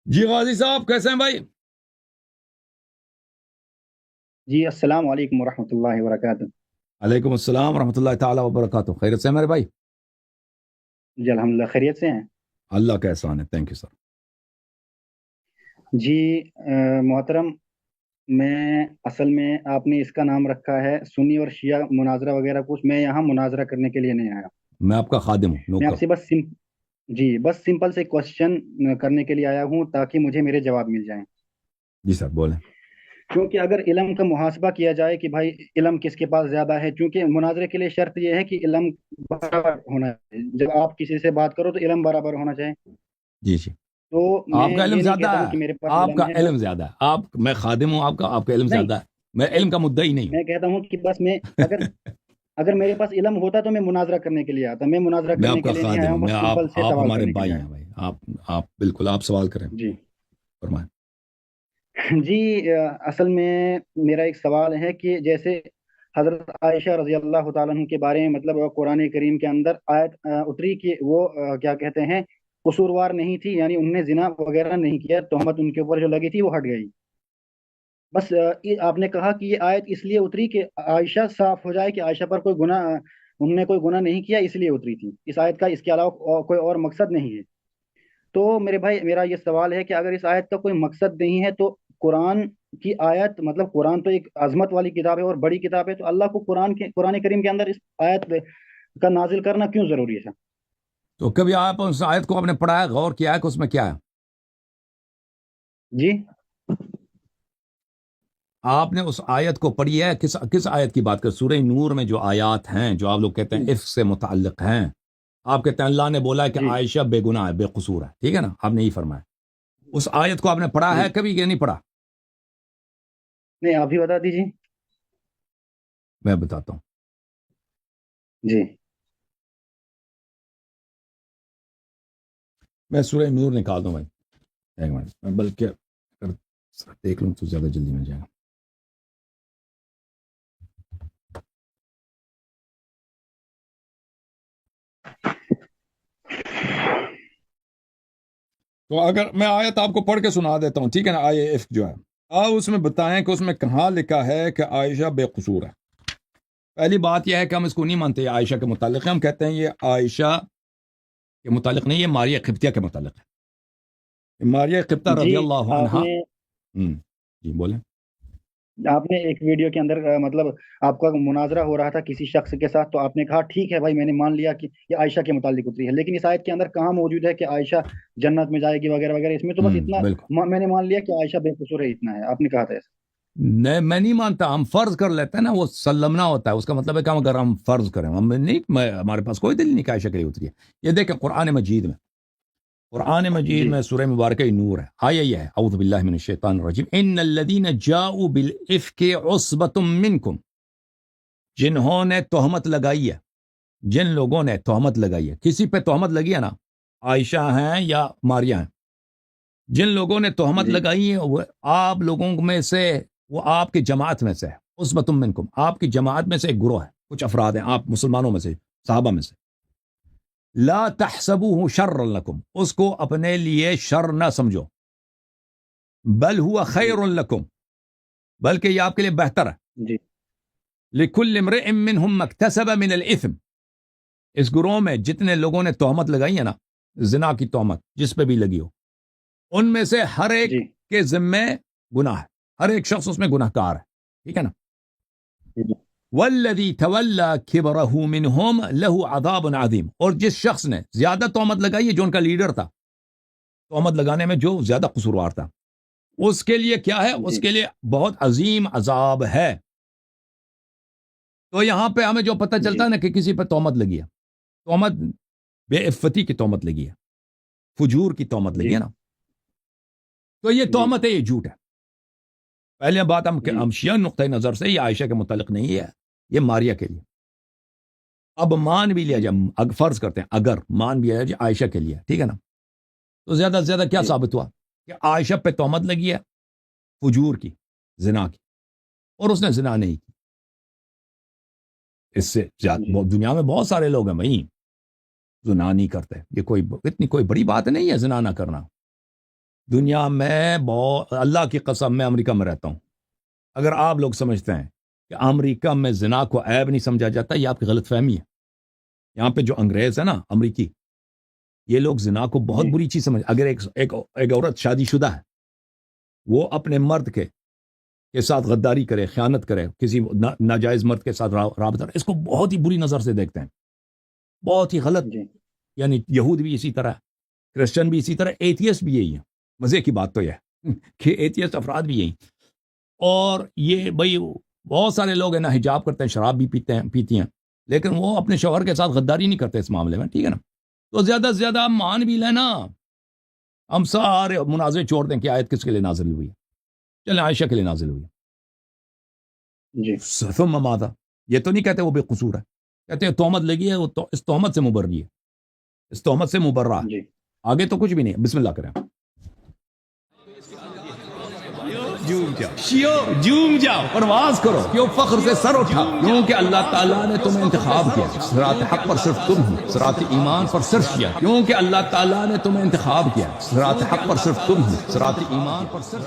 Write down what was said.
جی غازی صاحب کیسے ہیں بھائی؟ جی السلام علیکم ورحمۃ اللہ وبرکاتہ۔ علیکم السلام ورحمۃ اللہ تعالیٰ وبرکاتہ، خیریت سے ہیں میرے بھائی؟ جی الحمدللہ خیریت سے ہیں۔ اللہ کا احسان ہے، تھینک یو سر۔ جی محترم، میں اصل میں آپ نے اس کا نام رکھا ہے سنی اور شیعہ مناظرہ وغیرہ کچھ، میں یہاں مناظرہ کرنے کے لیے نہیں آیا۔ میں آپ کا خادم ہوں، میں آپ نوکر۔ سے بس سمپل سے کوشچن کرنے کے لیے آیا ہوں تاکہ مجھے میرے جواب مل جائیں۔ جی سر بولیں۔ کیونکہ اگر علم کا محاسبہ کیا جائے کہ بھائی علم کس کے پاس زیادہ ہے، چونکہ مناظرے کے لیے شرط یہ ہے کہ علم برابر ہونا چاہیے، جب آپ کسی سے بات کرو تو علم برابر ہونا چاہیے۔ جی جی، تو آپ میں کا علم یہ نہیں زیادہ کہتا ہوں ہے، کہ میرے پاس آپ علم کا ہے علم بس۔ زیادہ ہے، میں خادم ہوں آپ کا علم نہیں، زیادہ ہے۔ میں علم کا مدعی نہیں میں کہتا ہوں کہ بس میں اگر ہوں۔ اگر میرے پاس علم ہوتا تو میں مناظرہ کرنے کے لیے آتا، میں مناظرہ میں آپ کرنے کا کے لیے نہیں خادم آیا ہوں، ہوں، میں بس آپ سمپل سے آپ سوال ہمارے کرنے کے لیے بھائی آیا ہیں بھائی، آپ بالکل آپ سوال کریں، ہوں۔ جی فرمائیں۔ جی اصل میں میرا ایک سوال ہے کہ جیسے حضرت عائشہ رضی اللہ تعالیٰ عنہ کے بارے میں مطلب قرآن کریم کے اندر آیت اتری کہ وہ کیا کہتے ہیں قصوروار نہیں تھی، یعنی انہوں نے زنا وغیرہ نہیں کیا، تہمت ان کے اوپر جو لگی تھی وہ ہٹ گئی۔ بس یہ آپ نے کہا کہ یہ آیت اس لیے اتری کہ عائشہ صاف ہو جائے کہ عائشہ پر کوئی گناہ انہوں نے کوئی گناہ نہیں کیا، اس لیے اتری تھی اس آیت کا، اس کے علاوہ کوئی اور مقصد نہیں ہے۔ تو میرے بھائی میرا یہ سوال ہے کہ اگر اس آیت کا کوئی مقصد نہیں ہے تو قرآن کی آیت مطلب قرآن تو ایک عظمت والی کتاب ہے اور بڑی کتاب ہے، تو اللہ کو قرآن کریم کے اندر اس آیت کا نازل کرنا کیوں ضروری ہے؟ تو کبھی آپ اس آیت کو آپ نے پڑھا ہے، غور کیا ہے کہ اس میں کیا ہے؟ جی آپ نے اس آیت کو پڑھی ہے؟ کس آیت کی بات کر؟ سورہ نور میں جو آیات ہیں جو آپ لوگ کہتے ہیں عفق سے متعلق ہیں، آپ کہتے ہیں اللہ نے بولا ہے کہ جی عائشہ بے گناہ ہے، بے قصور ہے، ٹھیک ہے نا؟ آپ نے یہ فرمایا، اس آیت کو آپ نے پڑھا جی ہے کبھی کہ نہیں پڑھا؟ نہیں، آپ ہی بتا دیجیے۔ میں بتاتا ہوں۔ جی میں سورہ نور نکال دوں بھائی، ایک منٹ میں، بلکہ اگر دیکھ لوں تو زیادہ جلدی مل جائے گا۔ تو اگر میں آیت آپ کو پڑھ کے سنا دیتا ہوں، ٹھیک ہے نا؟ آیہ عفق جو ہے، آپ اس میں بتائیں کہ اس میں کہاں لکھا ہے کہ عائشہ بے قصور ہے۔ پہلی بات یہ ہے کہ ہم اس کو نہیں مانتے یہ عائشہ کے متعلق ہے، ہم کہتے ہیں یہ عائشہ کے متعلق نہیں، یہ ماریہ قبطیہ کے متعلق ہے، ماریہ قبطہ جی رضی اللہ آپ عنہا۔ نے جی بولیں۔ آپ نے ایک ویڈیو کے اندر مطلب آپ کا مناظرہ ہو رہا تھا کسی شخص کے ساتھ، تو آپ نے کہا ٹھیک ہے بھائی میں نے مان لیا کہ یہ عائشہ کے متعلق اتری ہے، لیکن اس آیت کے اندر کہاں موجود ہے کہ عائشہ جنت میں جائے گی وغیرہ وغیرہ؟ اس میں تو بس اتنا بالکل میں نے مان لیا کہ عائشہ بے قصور ہے، اتنا ہے آپ نے کہا تھا ایسا۔ نہیں، میں نہیں مانتا، ہم فرض کر لیتے ہیں نا، وہ سلمنا ہوتا ہے، اس کا مطلب ہے کہ اگر ہم فرض کریں، ہم نہیں، ہمارے پاس کوئی دلیل نہیں کہ عائشہ کے لیے اتری ہے۔ یہ دیکھیں قرآن مجید جی میں سورہ مبارکہ نور ہے، آیا یہ ہے اعوذ باللہ من الشیطان الرجیم ان الذین جاؤوا بالافک عصبۃ منکم، جنہوں نے تہمت لگائی ہے، جن لوگوں نے تہمت لگائی ہے، کسی پہ تہمت لگی ہے نا، عائشہ ہیں یا ماریہ ہیں، جن لوگوں نے تہمت جی لگائی ہے وہ آپ لوگوں میں سے، وہ آپ کی جماعت میں سے ہے، عصبۃ منکم، آپ کی جماعت میں سے ایک گروہ ہے، کچھ افراد ہیں آپ مسلمانوں میں سے، صحابہ میں سے۔ لا تحسبوه شر لکم، اس کو اپنے لیے شر نہ سمجھو، بل ہوا جی خیر لکم، بلکہ یہ آپ کے لیے بہتر ہے۔ جی لکل امرئ منہم مکتسب من الاثم، اس گروہ میں جتنے لوگوں نے تہمت لگائی ہے نا، زنا کی تہمت جس پہ بھی لگی ہو، ان میں سے ہر ایک جی کے ذمے گناہ ہے، ہر ایک شخص اس میں گناہ کار ہے، ٹھیک ہے نا؟ جی والذی تولی کبرہ منہم لہ عذاب عظیم، اور جس شخص نے زیادہ تہمت لگائی ہے، جو ان کا لیڈر تھا، تہمت لگانے میں جو زیادہ قصوروار تھا، اس کے لیے کیا ہے؟ اس جی کے لیے بہت عظیم عذاب ہے۔ تو یہاں پہ ہمیں جو پتہ چلتا جی ہے نا کہ کسی پہ تہمت لگی ہے، تہمت بے عفتی کی تہمت لگی ہے، فجور کی تہمت لگی جی ہے نا، تو یہ جی تہمت ہے، یہ جھوٹ ہے۔ پہلے بات جی ہم شیعہ نقطۂ نظر سے یہ عائشہ کے متعلق نہیں ہے، یہ ماریہ کے لیے۔ اب مان بھی لیا جی جائے، فرض کرتے ہیں اگر مان بھی لیا جائے عائشہ کے لیے، ٹھیک ہے نا؟ تو زیادہ سے زیادہ کیا جی ثابت ہوا کہ عائشہ پہ تہمت لگی ہے فجور کی، زنا کی، اور اس نے زنا نہیں کی۔ اس سے جی دنیا میں بہت سارے لوگ ہیں بھائی زنا نہیں کرتے، یہ اتنی کوئی بڑی بات نہیں ہے زنا نہ کرنا۔ دنیا میں بہت، اللہ کی قسم میں امریکہ میں رہتا ہوں، اگر آپ لوگ سمجھتے ہیں کہ امریکہ میں زنا کو عیب نہیں سمجھا جاتا، یہ آپ کی غلط فہمی ہے۔ یہاں پہ جو انگریز ہے نا امریکی، یہ لوگ زنا کو بہت جی بری چیز سمجھ، اگر ایک عورت شادی شدہ ہے، وہ اپنے مرد کے ساتھ غداری کرے، خیانت کرے، کسی ناجائز مرد کے ساتھ رابطہ، اس کو بہت ہی بری نظر سے دیکھتے ہیں، بہت ہی غلط۔ جی یعنی یہود بھی اسی طرح، کرسچن بھی اسی طرح، ایتھیسٹ بھی یہی ہے۔ مزے کی بات تو یہ ہے کہ ایتھیسٹ افراد بھی یہی، اور یہ بھائی بہت سارے لوگ ہیں نا، حجاب کرتے ہیں، شراب بھی پیتی ہیں، لیکن وہ اپنے شوہر کے ساتھ غداری نہیں کرتے اس معاملے میں، ٹھیک ہے نا؟ تو زیادہ سے زیادہ مان بھی لینا، ہم سارے مناظر چھوڑ دیں کہ آیت کس کے لیے نازل ہوئی ہے، چلیں عائشہ کے لیے نازل ہوئی ہے، جی ثم ماذا، یہ تو نہیں کہتے وہ بے قصور ہے، کہتے ہیں تہمت لگی ہے، وہ تو اس تہمت سے مبری ہے، اس تہمت سے مبرہ ہے، جی آگے تو کچھ بھی نہیں۔ بسم اللہ کریں، جھوم جاؤ، پرواز کرو، کیوں فخر سے سر اٹھا، کیونکہ اللہ تعالیٰ نے تمہیں انتخاب کیا، صراط حق پر صرف تم ہو، صراط ایمان پر صرف کیا، کیونکہ اللہ تعالیٰ نے تمہیں انتخاب کیا، صراط حق پر صرف تم ہو، صراط ایمان پر صرف